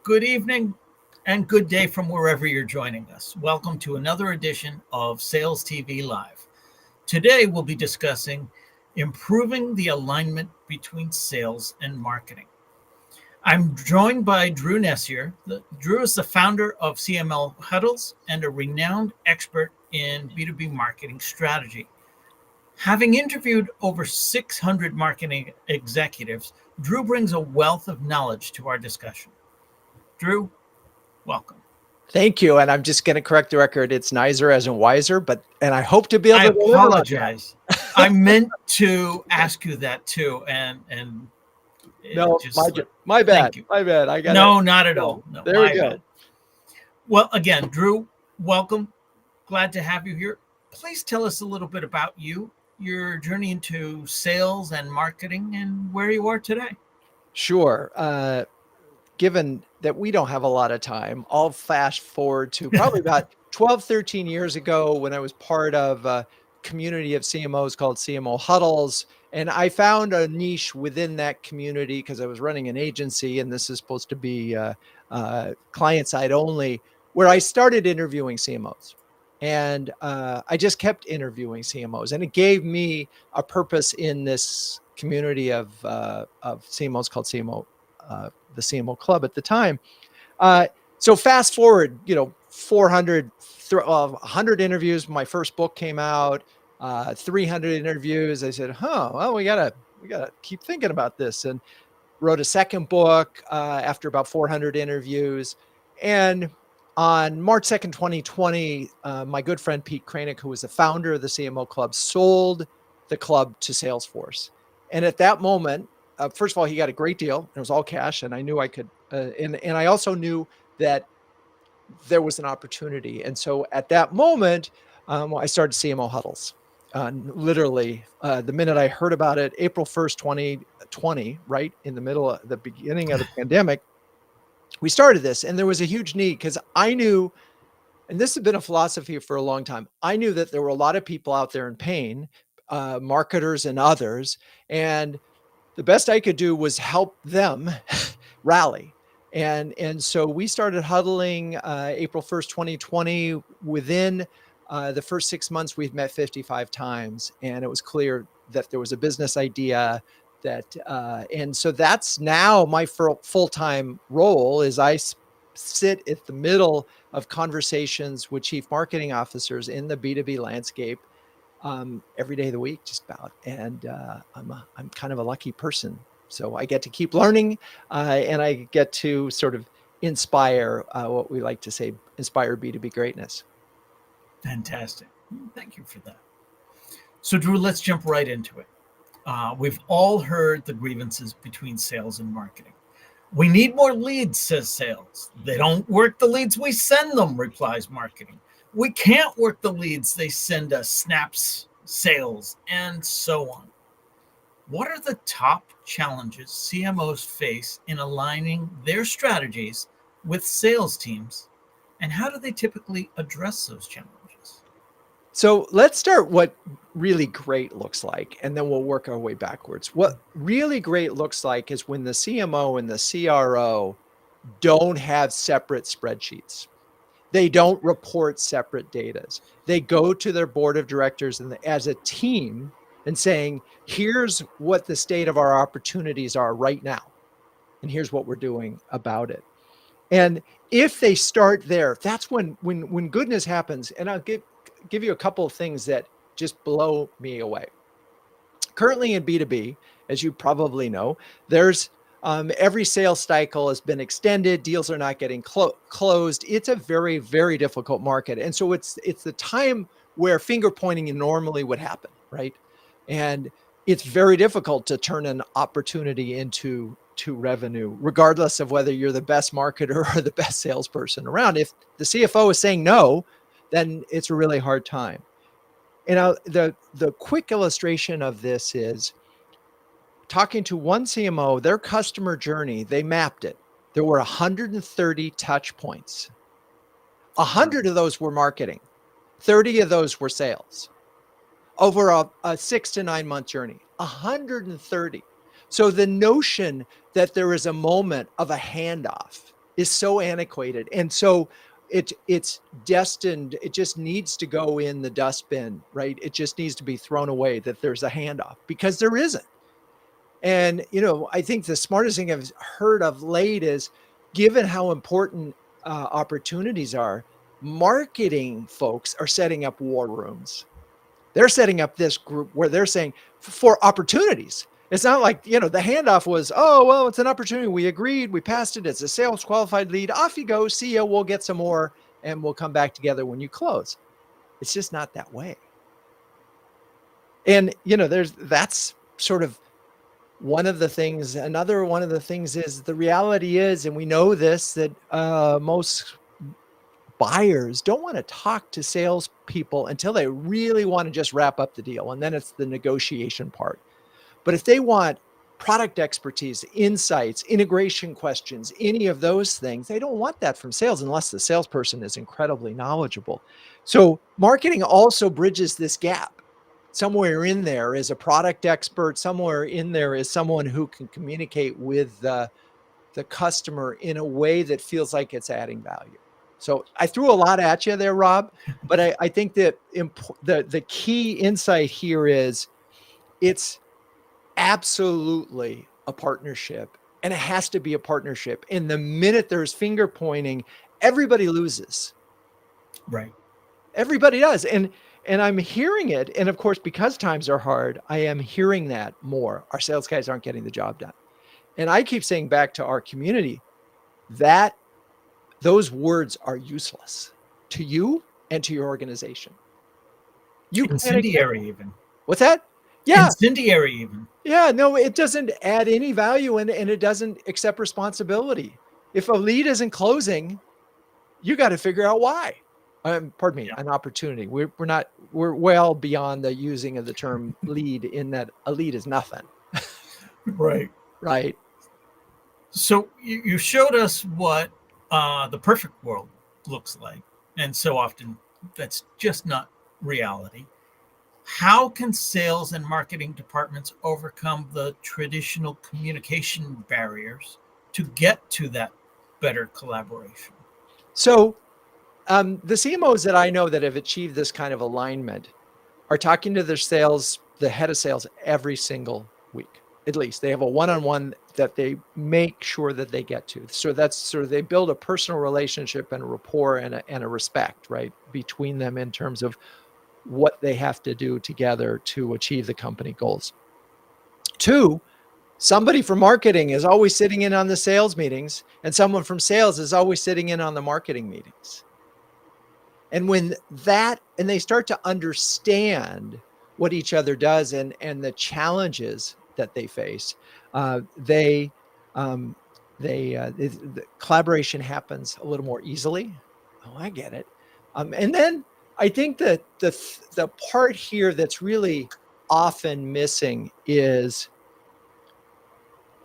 Good evening and good day from wherever you're joining us. Welcome to another edition of Sales TV Live. Today we'll be discussing improving the alignment between sales and marketing. I'm joined by Drew Neisser. Drew is the founder of CMO Huddles and a renowned expert in B2B marketing strategy. Having interviewed over 600 marketing executives, Drew brings a wealth of knowledge to our discussion. Drew, welcome. Thank you. And I'm just going to correct the record. It's Neisser as in wiser, and I hope to be able to deliver on that. I apologize. I meant to ask you that too. No, my bad. My bad. I got No, not at all. No, there we go. Bad. Well, again, Drew, welcome. Glad to have you here. Please tell us a little bit about you, your journey into sales and marketing, and where you are today. Sure. Given that we don't have a lot of time, I'll fast forward to probably about 12, 13 years ago when I was part of a community of CMOs called CMO Huddles. And I found a niche within that community because I was running an agency, and this is supposed to be client side only, where I started interviewing CMOs. And I just kept interviewing CMOs, and it gave me a purpose in this community of CMOs called the CMO Club at the time. So fast forward, 100 interviews. My first book came out, 300 interviews. I said, well, we gotta keep thinking about this, and wrote a second book after about 400 interviews. And on March 2nd, 2020, my good friend Pete Kranick, who was the founder of the CMO Club, sold the club to Salesforce. And at that moment, first of all, he got a great deal. It was all cash, and I knew I could. And I also knew that there was an opportunity. And so at that moment, I started CMO Huddles. Literally, the minute I heard about it, April 1st, 2020, right in the beginning of the pandemic, we started this. And there was a huge need because I knew, and this has been a philosophy for a long time, I knew that there were a lot of people out there in pain, marketers and others. And the best I could do was help them rally. And so we started huddling April 1st, 2020. Within the first 6 months, we'd met 55 times. And it was clear that there was a business idea and so that's now my full-time role is I sit at the middle of conversations with chief marketing officers in the B2B landscape every day of the week, just about. And I'm kind of a lucky person. So I get to keep learning and I get to sort of inspire what we like to say, inspire B2B greatness. Fantastic. Thank you for that. So Drew, let's jump right into it. We've all heard the grievances between sales and marketing. We need more leads, says sales. They don't work the leads we send them, replies marketing. We can't work the leads they send us, snaps sales, and so on. What are the top challenges CMOs face in aligning their strategies with sales teams, and how do they typically address those challenges? So let's start what really great looks like, and then we'll work our way backwards. What really great looks like is when the CMO and the CRO don't have separate spreadsheets. They don't report separate data. They go to their board of directors and as a team and saying, here's what the state of our opportunities are right now. And here's what we're doing about it. And if they start there, that's when goodness happens. And I'll give you a couple of things that just blow me away. Currently in B2B, as you probably know, there's every sales cycle has been extended. Deals are not getting closed. It's a very, very difficult market. And so it's the time where finger pointing normally would happen, right? And it's very difficult to turn an opportunity into revenue, regardless of whether you're the best marketer or the best salesperson around. If the CFO is saying no, then it's a really hard time. And the quick illustration of this is talking to one CMO, their customer journey, they mapped it. There were 130 touch points. 100 of those were marketing. 30 of those were sales over a 6 to 9 month journey, 130. So the notion that there is a moment of a handoff is so antiquated. And so it's destined, it just needs to go in the dustbin, right? It just needs to be thrown away, that there's a handoff, because there isn't. And, I think the smartest thing I've heard of late is, given how important opportunities are, marketing folks are setting up war rooms. They're setting up this group where they're saying for opportunities. It's not like, the handoff was, oh, well, it's an opportunity. We agreed, we passed it. It's a sales qualified lead. Off you go. See you. We'll get some more and we'll come back together when you close. It's just not that way. And, that's sort of one of the things. Another one of the things is, the reality is, and we know this, that most buyers don't want to talk to salespeople until they really want to just wrap up the deal. And then it's the negotiation part. But if they want product expertise, insights, integration questions, any of those things, they don't want that from sales unless the salesperson is incredibly knowledgeable. So marketing also bridges this gap. Somewhere in there is a product expert. Somewhere in there is someone who can communicate with the customer in a way that feels like it's adding value. So I threw a lot at you there, Rob, but I think that the key insight here is, it's absolutely a partnership, and it has to be a partnership. And the minute there's finger pointing, everybody loses. Right. Everybody does. And I'm hearing it. And of course, because times are hard, I am hearing that more. Our sales guys aren't getting the job done. And I keep saying back to our community that those words are useless to you and to your organization. You Incendiary even. What's that? Yeah. Incendiary even. Yeah, no, it doesn't add any value, and it doesn't accept responsibility. If a lead isn't closing, you got to figure out why. Pardon me, an opportunity. We're well beyond the using of the term lead, in that a lead is nothing. Right. Right. So you showed us what the perfect world looks like. And so often that's just not reality. How can sales and marketing departments overcome the traditional communication barriers to get to that better collaboration? So the CMOs that I know that have achieved this kind of alignment are talking to the head of sales every single week. At least they have a one-on-one that they make sure that they get to. So that's sort of, they build a personal relationship and a rapport and a respect, right, between them in terms of what they have to do together to achieve the company goals. 2, somebody from marketing is always sitting in on the sales meetings, and someone from sales is always sitting in on the marketing meetings. And when they start to understand what each other does and the challenges that they face, the collaboration happens a little more easily. Oh, I get it. And then I think that the part here that's really often missing is,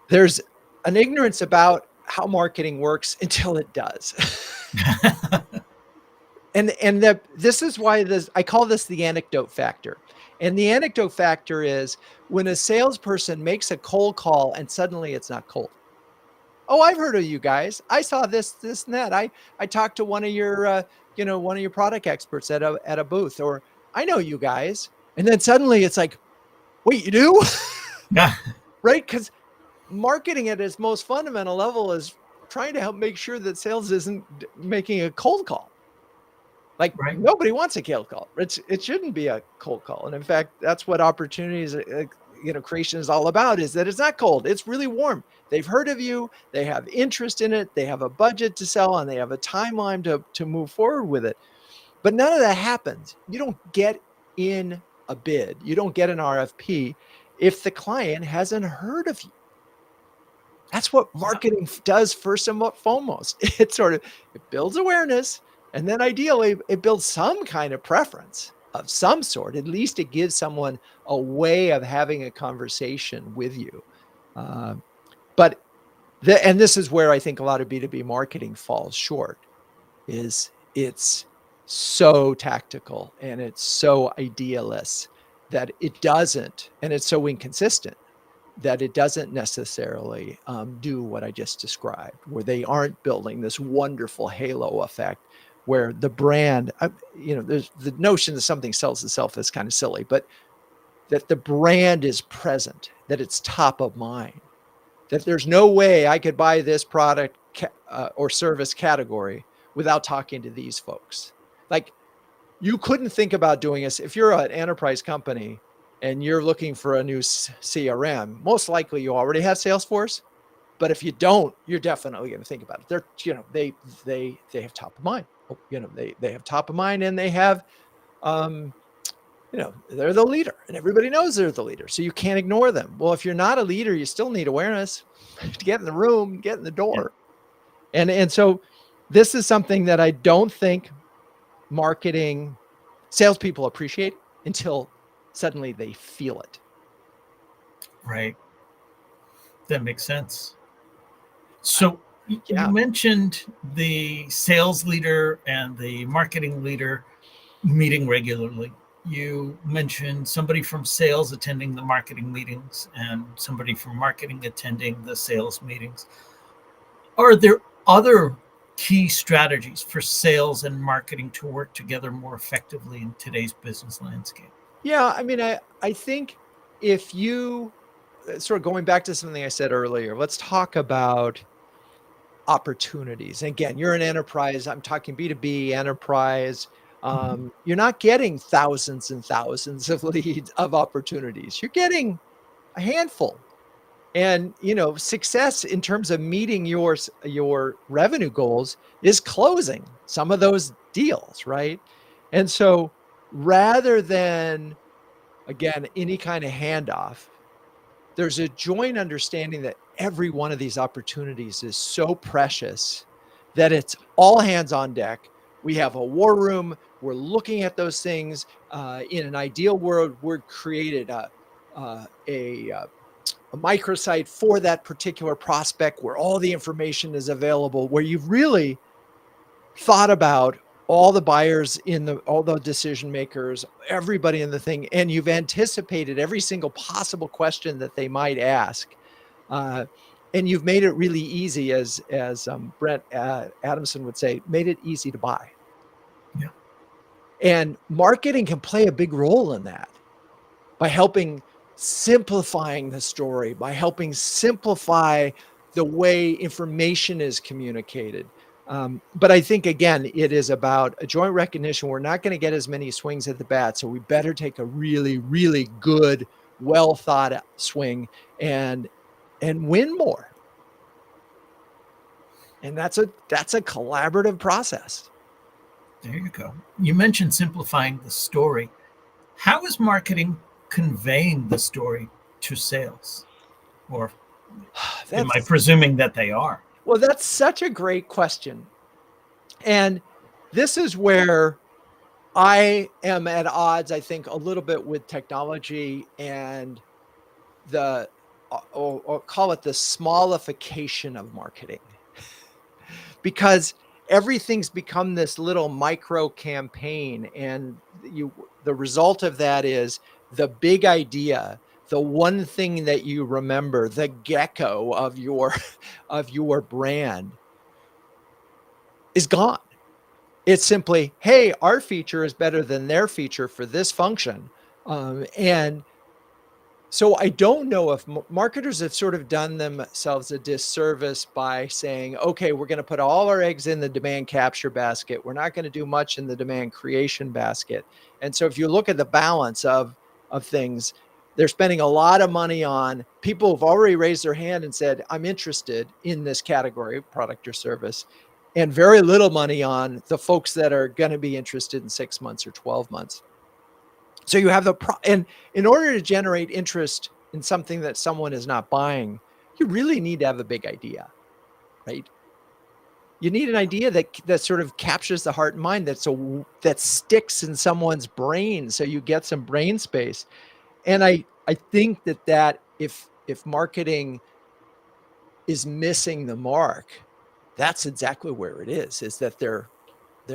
there's an ignorance about how marketing works until it does. And this is why I call this the anecdote factor. And the anecdote factor is when a salesperson makes a cold call and suddenly it's not cold. Oh, I've heard of you guys. I saw this, and that. I talked to one of your, one of your product experts at a booth, or I know you guys. And then suddenly it's like, wait, you do? Yeah. Right? Because marketing at its most fundamental level is trying to help make sure that sales isn't making a cold call. Like, right. Nobody wants a cold call. It shouldn't be a cold call. And in fact, that's what opportunities, creation is all about, is that it's not cold. It's really warm. They've heard of you. They have interest in it. They have a budget to sell, and they have a timeline to move forward with it. But none of that happens. You don't get in a bid. You don't get an RFP if the client hasn't heard of you. That's what marketing does first and foremost. It builds awareness. And then ideally, it builds some kind of preference of some sort. At least it gives someone a way of having a conversation with you. And this is where I think a lot of B2B marketing falls short, is it's so tactical and it's so idealist that it doesn't, and it's so inconsistent, that it doesn't necessarily do what I just described, where they aren't building this wonderful halo effect where the brand, there's the notion that something sells itself is kind of silly, but that the brand is present, that it's top of mind, that there's no way I could buy this product or service category without talking to these folks. Like, you couldn't think about doing this if you're an enterprise company and you're looking for a new CRM. Most likely you already have Salesforce, but if you don't, you're definitely going to think about it. They have top of mind. They have top of mind, and they have they're the leader, and everybody knows they're the leader, so you can't ignore them. Well, if you're not a leader, you still need awareness to get in the room, get in the door. And so this is something that I don't think marketing salespeople appreciate until suddenly they feel it. Right. That makes sense. So you mentioned the sales leader and the marketing leader meeting regularly. You mentioned somebody from sales attending the marketing meetings and somebody from marketing attending the sales meetings. Are there other key strategies for sales and marketing to work together more effectively in today's business landscape? Yeah, I mean, I think if you sort of going back to something I said earlier, let's talk about opportunities. And again, you're an enterprise. I'm talking B2B enterprise. You're not getting thousands and thousands of leads of opportunities. You're getting a handful. And success in terms of meeting your revenue goals is closing some of those deals, right? And so rather than, again, any kind of handoff, there's a joint understanding that every one of these opportunities is so precious that it's all hands on deck. We have a war room. We're looking at those things. In an ideal world, we're created a microsite for that particular prospect where all the information is available, where you've really thought about all the buyers all the decision makers, everybody in the thing, and you've anticipated every single possible question that they might ask. And you've made it really easy, as Brent Adamson would say, made it easy to buy. Yeah. And marketing can play a big role in that by helping simplifying the story, by helping simplify the way information is communicated. But I think, again, it is about a joint recognition. We're not going to get as many swings at the bat, so we better take a really, really good, well thought out swing and win more. And that's a collaborative process. There you go. You mentioned simplifying the story. How is marketing conveying the story to sales? Or am I presuming that they are? Well, that's such a great question. And this is where I am at odds, I think, a little bit with technology and or call it the smallification of marketing. Because everything's become this little micro campaign, and the result of that is the big idea, the one thing that you remember, the gecko of your brand is gone. It's simply, hey, our feature is better than their feature for this function. And so I don't know if marketers have sort of done themselves a disservice by saying, okay, we're going to put all our eggs in the demand capture basket. We're not going to do much in the demand creation basket. And so if you look at the balance of things, they're spending a lot of money on people who've already raised their hand and said, I'm interested in this category, product or service, and very little money on the folks that are going to be interested in 6 months or 12 months. So you have and in order to generate interest in something that someone is not buying, you really need to have a big idea, right? You need an idea that sort of captures the heart and mind, that sticks in someone's brain, so you get some brain space. And I think that if marketing is missing the mark, that's exactly where it is that they're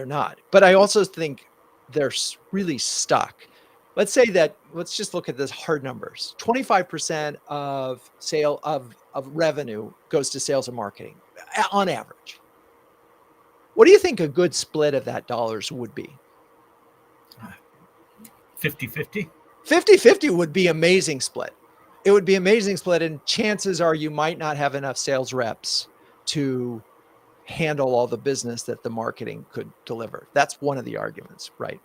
not. But I also think they're really stuck let's say that, let's just look at this hard numbers. 25% of revenue goes to sales and marketing on average. What do you think a good split of that dollars would be? 50-50. 50-50 would be amazing split. It would be amazing split. And chances are you might not have enough sales reps to handle all the business that the marketing could deliver. That's one of the arguments, right?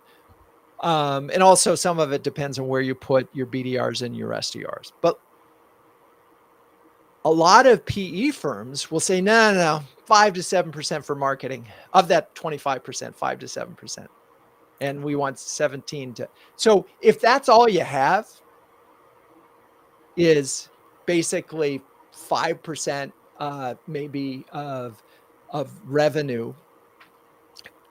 And also some of it depends on where you put your BDRs and your SDRs. But a lot of PE firms will say, no, 5 to 7% for marketing. Of that 25%, 5 to 7%. And we want 17 to. So if that's all you have, is basically 5% maybe of revenue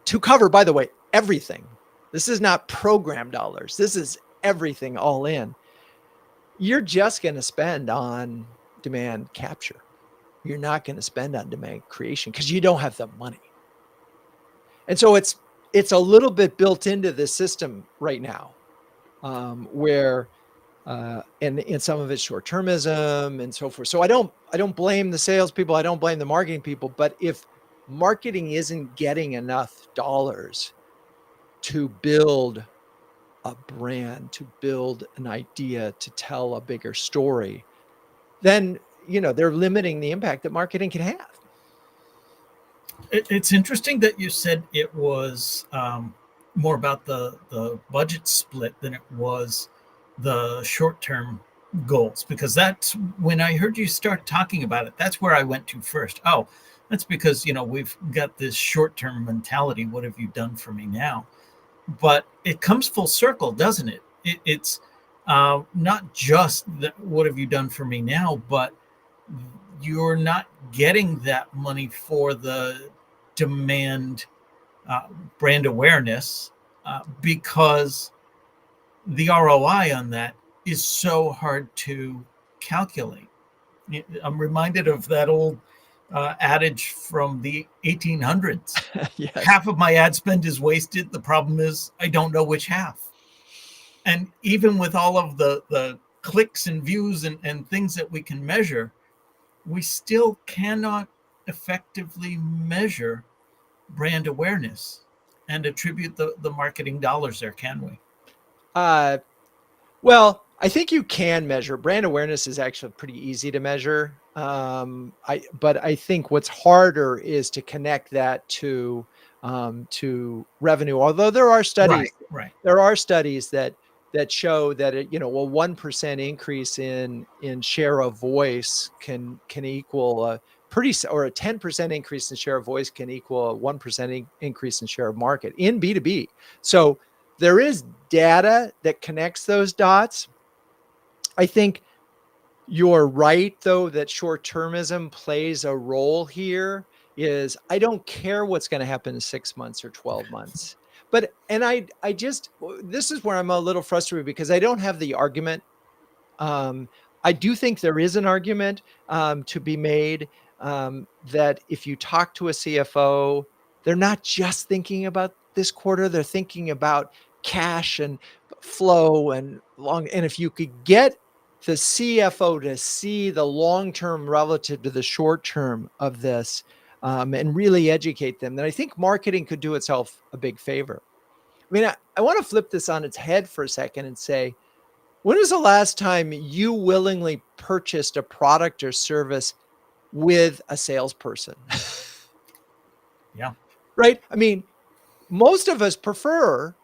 to cover, by the way, everything. This is not program dollars. This is everything all in. You're just going to spend on demand capture. You're not going to spend on demand creation because you don't have the money. And so it's a little bit built into the system right now, where and some of it's short-termism and so forth. So I don't blame the salespeople. I don't blame the marketing people. But if marketing isn't getting enough dollars to build a brand, to build an idea, to tell a bigger story, then they're limiting the impact that marketing can have. It's interesting that you said it was more about the budget split than it was the short-term goals, because that's when I heard you start talking about it, that's where I went to first. Oh, that's because we've got this short-term mentality. What have you done for me now? But it comes full circle, doesn't it? It's not just that, what have you done for me now, but you're not getting that money for the demand brand awareness because the ROI on that is so hard to calculate. I'm reminded of that old adage from the 1800s. Yes. Half of my ad spend is wasted. The problem is I don't know which half. And even with all of the clicks and views and things that we can measure, we still cannot effectively measure brand awareness and attribute the marketing dollars there, can we? Well, I think you can measure. Brand awareness is actually pretty easy to measure. But I think what's harder is to connect that to revenue. Although there are studies, right. There are studies that show that a 1% increase in share of voice can equal a 10% increase in share of voice can equal a 1% increase in share of market in B2B. So there is data that connects those dots. I think you're right, though, that short-termism plays a role here. I don't care what's going to happen in 6 months or 12 months. But, and I just, this is where I'm a little frustrated because I don't have the argument. I do think there is an argument to be made that if you talk to a CFO, they're not just thinking about this quarter, they're thinking about cash and flow and and if you could get the CFO to see the long-term relative to the short-term of this and really educate them, then I think marketing could do itself a big favor. I mean, I want to flip this on its head for a second and say, when was the last time you willingly purchased a product or service with a salesperson? Yeah. Right? I mean, most of us prefer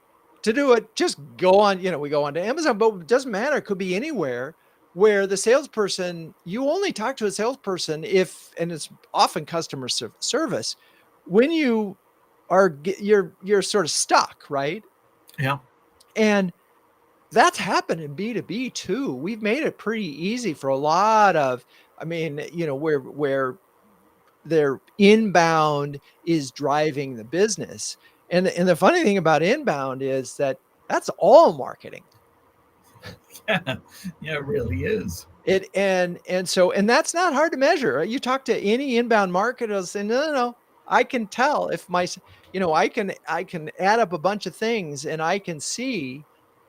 to do it, just go on, we go on to Amazon, but it doesn't matter. It could be anywhere where the salesperson, you only talk to a salesperson and it's often customer service, when you are, you're sort of stuck, right? Yeah. And that's happened in B2B too. We've made it pretty easy for a lot of, where their inbound is driving the business. And the funny thing about inbound is that that's all marketing. Yeah, it really is. And that's not hard to measure. You talk to any inbound marketer, they'll say, no, I can tell if I can add up a bunch of things and I can see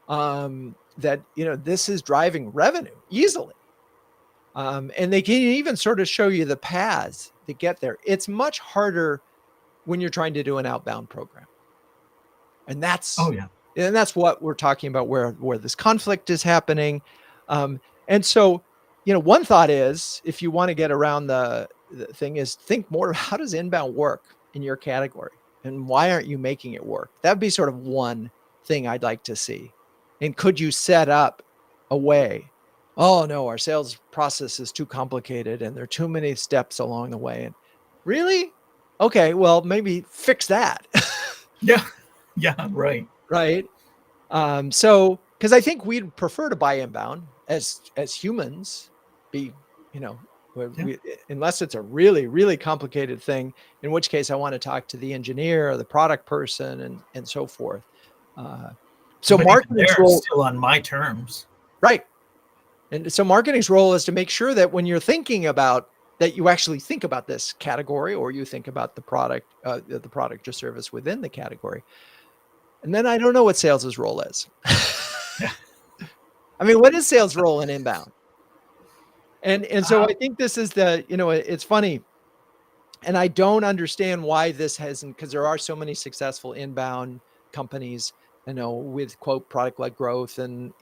that, this is driving revenue easily. And they can even sort of show you the paths to get there. It's much harder when you're trying to do an outbound program. And Oh yeah. that's what we're talking about, where this conflict is happening. And so, one thought is, if you want to get around the thing, is think more, how does inbound work in your category? And why aren't you making it work? That'd be sort of one thing I'd like to see. And could you set up a way? Oh no, our sales process is too complicated and there are too many steps along the way. And really? Okay, well, maybe fix that. Yeah. Yeah. Right. Right. So, because I think we'd prefer to buy inbound as humans, be, Yeah. unless it's a really, really complicated thing, in which case I want to talk to the engineer or the product person and so forth. Uh, so But even marketing's there, role, still on my terms. right. And so marketing's role is to make sure that when you're thinking about that, you actually think about this category, or you think about the product or service within the category. And then I don't know what sales's role is. Yeah. I mean, what is sales role in inbound? And so I Uh, think this is it's funny. And I don't understand why this hasn't, because there are so many successful inbound companies, with quote product led growth. And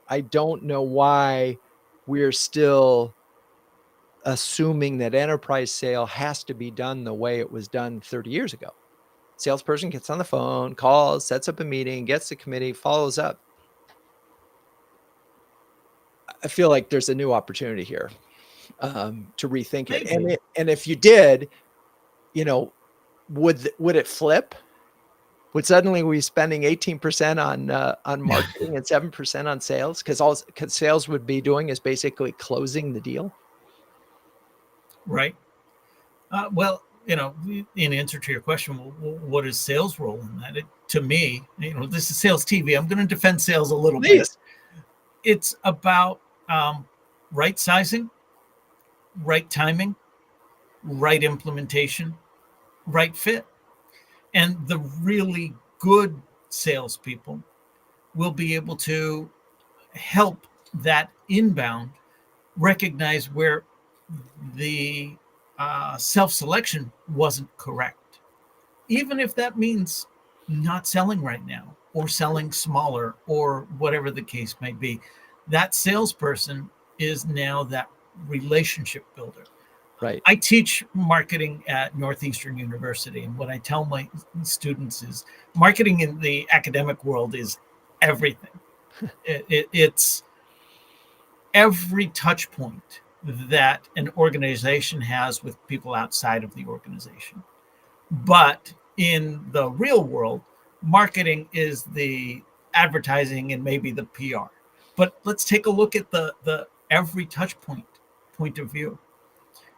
I don't know why we're still assuming that enterprise sale has to be done the way it was done 30 years ago. Salesperson gets on the phone, calls, sets up a meeting, gets the committee, follows up. I feel like there's a new opportunity here, to rethink it. maybe. And if you did, you know, would it flip? Would suddenly we spending 18% on marketing and 7% on sales? Because sales would be doing is basically closing the deal. Right. Well, in answer to your question, what is sales role in that? To me, this is sales TV. I'm going to defend sales a little bit. Please. It's about right sizing, right timing, right implementation, right fit. And the really good salespeople will be able to help that inbound recognize where the self selection wasn't correct, even if that means not selling right now or selling smaller or whatever the case may be. That salesperson is now that relationship builder. Right. I teach marketing at Northeastern University, and what I tell my students is marketing in the academic world is everything. It's every touch point that an organization has with people outside of the organization. But in the real world, marketing is the advertising and maybe the PR. But let's take a look at the every touch point of view.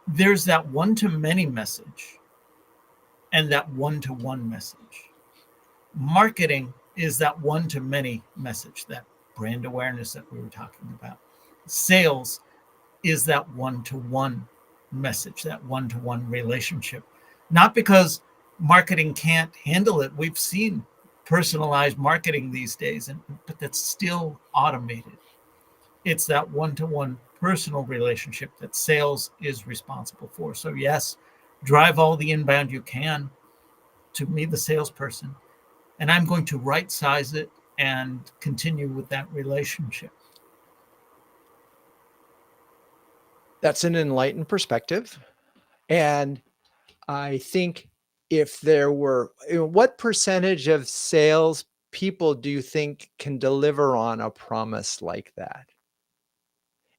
There's that one to many message and that one to one message. Marketing is that one to many message, that brand awareness that we were talking about. Sales is that one to one message, that one to one relationship. Not because marketing can't handle it. We've seen personalized marketing these days, but that's still automated. It's that one to one personal relationship that sales is responsible for. So, yes, drive all the inbound you can to me, the salesperson, and I'm going to right size it and continue with that relationship. That's an enlightened perspective. And I think, if there were, what percentage of sales people do you think can deliver on a promise like that?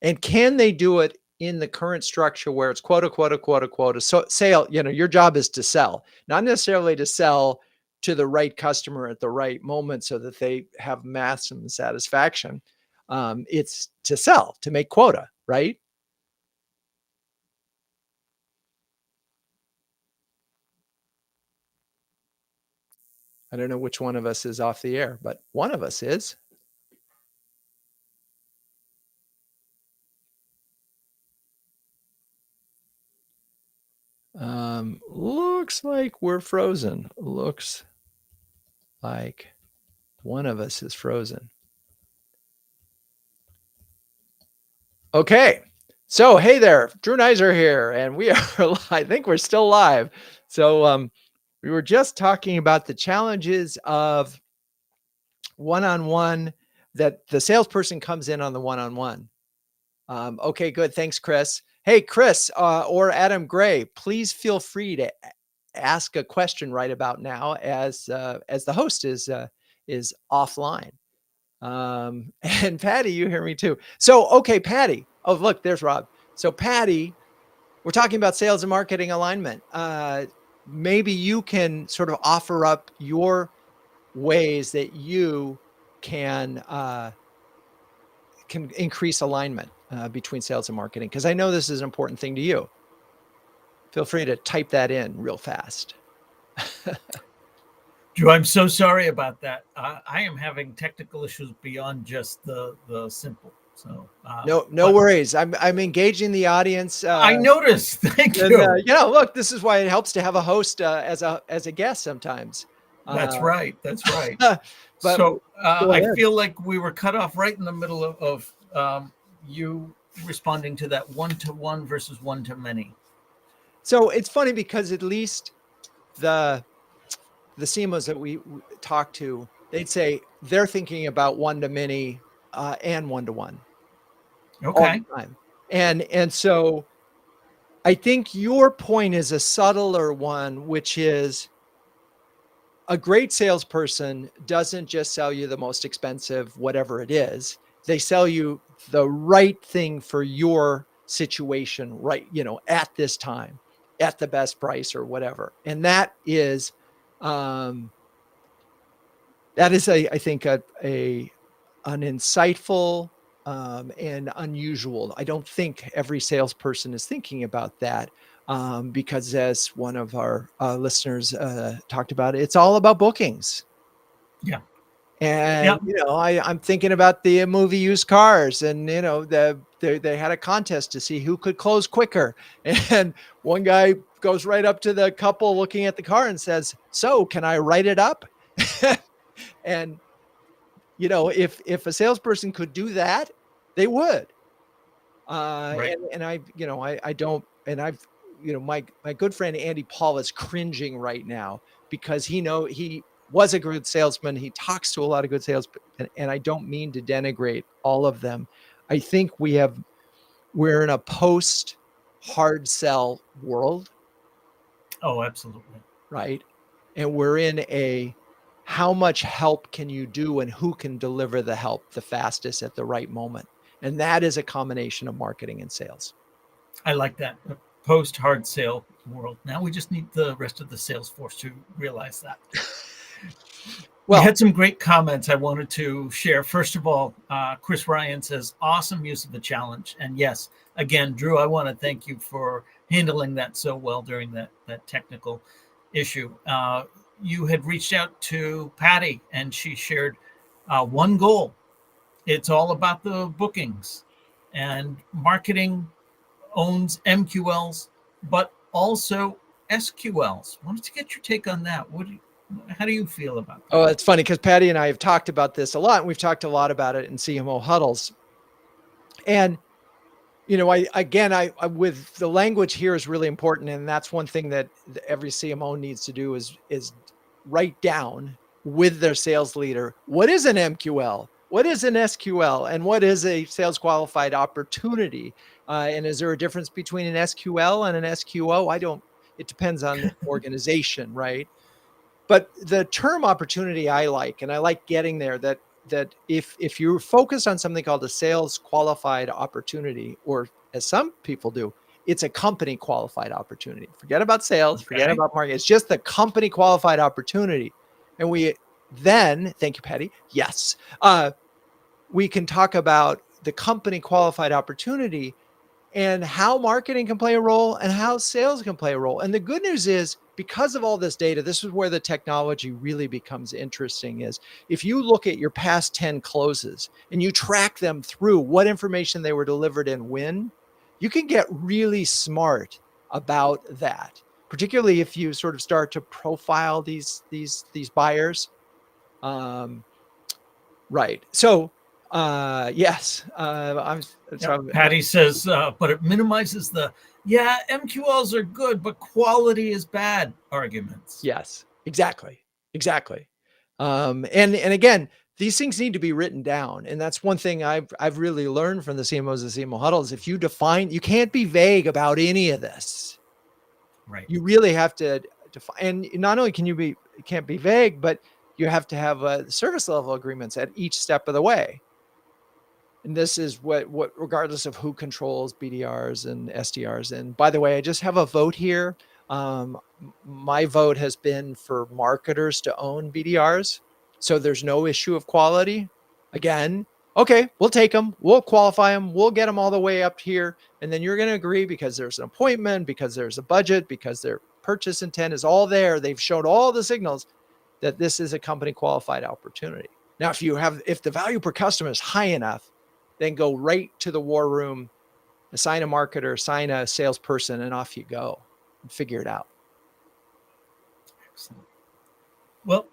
And can they do it in the current structure where it's quota, quota, quota, quota? So sale, your job is to sell, not necessarily to sell to the right customer at the right moment so that they have maximum satisfaction. It's to sell, to make quota, right? I don't know which one of us is off the air, but one of us is. Looks like we're frozen. Looks like one of us is frozen. Okay. So, hey there, Drew Neisser here, and we are, I think we're still live. So, we were just talking about the challenges of one-on-one, that the salesperson comes in on the one-on-one. Okay, good. Thanks, Chris. Hey, Chris, or Adam Gray, please feel free to ask a question right about now as the host is offline. And Patty, you hear me too. So, okay, Patty. Oh, look, there's Rob. So, Patty, we're talking about sales and marketing alignment. Maybe you can sort of offer up your ways that you can increase alignment between sales and marketing, because I know this is an important thing to you. Feel free to type that in real fast. Drew, I'm so sorry about that. I am having technical issues beyond just the simple. So, No but worries. I'm engaging the audience. I noticed. Thank And you. look, this is why it helps to have a host as a guest sometimes. That's right. That's right. But So go I ahead. feel like we were cut off right in the middle of you responding to that one-to-one versus one-to-many. So it's funny because at least the CMOs that we talk to, they'd say they're thinking about one-to-many and one-to-one all Okay. the time. And so I think your point is a subtler one, which is a great salesperson doesn't just sell you the most expensive, whatever it is. They sell you the right thing for your situation, right? At this time, at the best price or whatever. And um, I think, an insightful and unusual. I don't think every salesperson is thinking about that, because, as one of our listeners talked about, it's all about bookings. Yeah. And Yeah. I'm thinking about the movie Used Cars, and they had a contest to see who could close quicker, and one guy goes right up to the couple looking at the car and says, "So, can I write it up?" And if a salesperson could do that, they would. Right. And I don't, and I've, my good friend Andy Paul is cringing right now because he was a good salesman. He talks to a lot of good sales, and I don't mean to denigrate all of them. I think we're in a post hard sell world, Oh, absolutely. right? And we're in a, how much help can you do and who can deliver the help the fastest at the right moment? And that is a combination of marketing and sales. I like that. Post hard sale world. Now we just need the rest of the sales force to realize that. We Well, had some great comments I wanted to share. First of all, Chris Ryan says, awesome use of the challenge. And yes, again, Drew, I want to thank you for handling that so well during that technical issue. You had reached out to Patty and she shared one goal. It's all about the bookings, and marketing owns MQLs, but also SQLs. I wanted to get your take on that. How do you feel about that? oh, it's funny because Patty and I have talked about this a lot, and we've talked a lot about it in CMO Huddles. And I with the language here is really important, and that's one thing that every CMO needs to do is write down with their sales leader, what is an MQL, what is an SQL, and what is a sales qualified opportunity, and is there a difference between an SQL and an SQO? I don't. It depends on the organization, right? But the term opportunity I like, and I like getting there, that if you focus on something called a sales qualified opportunity, or as some people do, it's a company qualified opportunity. Forget about sales, forget Okay. about marketing. It's just the company qualified opportunity. And thank you, Patty. Yes. We can talk about the company qualified opportunity and how marketing can play a role and how sales can play a role. And the good news is, because of all this data, this is where the technology really becomes interesting. Is if you look at your past 10 closes and you track them through what information they were delivered and when, you can get really smart about that, particularly if you sort of start to profile these buyers. Right. So Yes. Yep. Patty says, but it minimizes the, yeah, MQLs are good, but quality is bad arguments. Yes, exactly. Exactly. And again, these things need to be written down. And that's one thing I've really learned from the CMOs and CMO huddles. If you define, you can't be vague about any of this. Right. You really have to define, and not only can't be vague, but you have to have service level agreements at each step of the way. And this is what regardless of who controls BDRs and SDRs. And by the way, I just have a vote here. My vote has been for marketers to own BDRs. So there's no issue of quality. Again, okay, we'll take them, we'll qualify them, we'll get them all the way up here. And then you're going to agree because there's an appointment, because there's a budget, because their purchase intent is all there. They've showed all the signals that this is a company qualified opportunity. Now, if the value per customer is high enough, then go right to the war room, assign a marketer, assign a salesperson, and off you go and figure it out. Excellent. Well,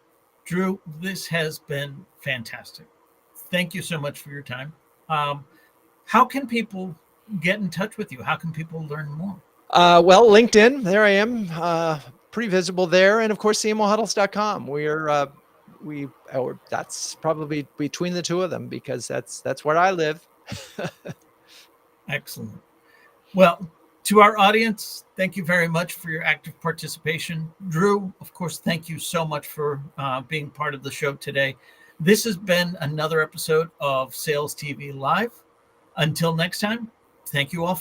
Drew, this has been fantastic. Thank you so much for your time. How can people get in touch with you? How can people learn more? Well, LinkedIn, there I am, pretty visible there. And of course, CMOHuddles.com. That's probably between the two of them because that's where I live. Excellent. Well, to our audience, thank you very much for your active participation. Drew, of course, thank you so much for being part of the show today. This has been another episode of Sales TV Live. Until next time, thank you all.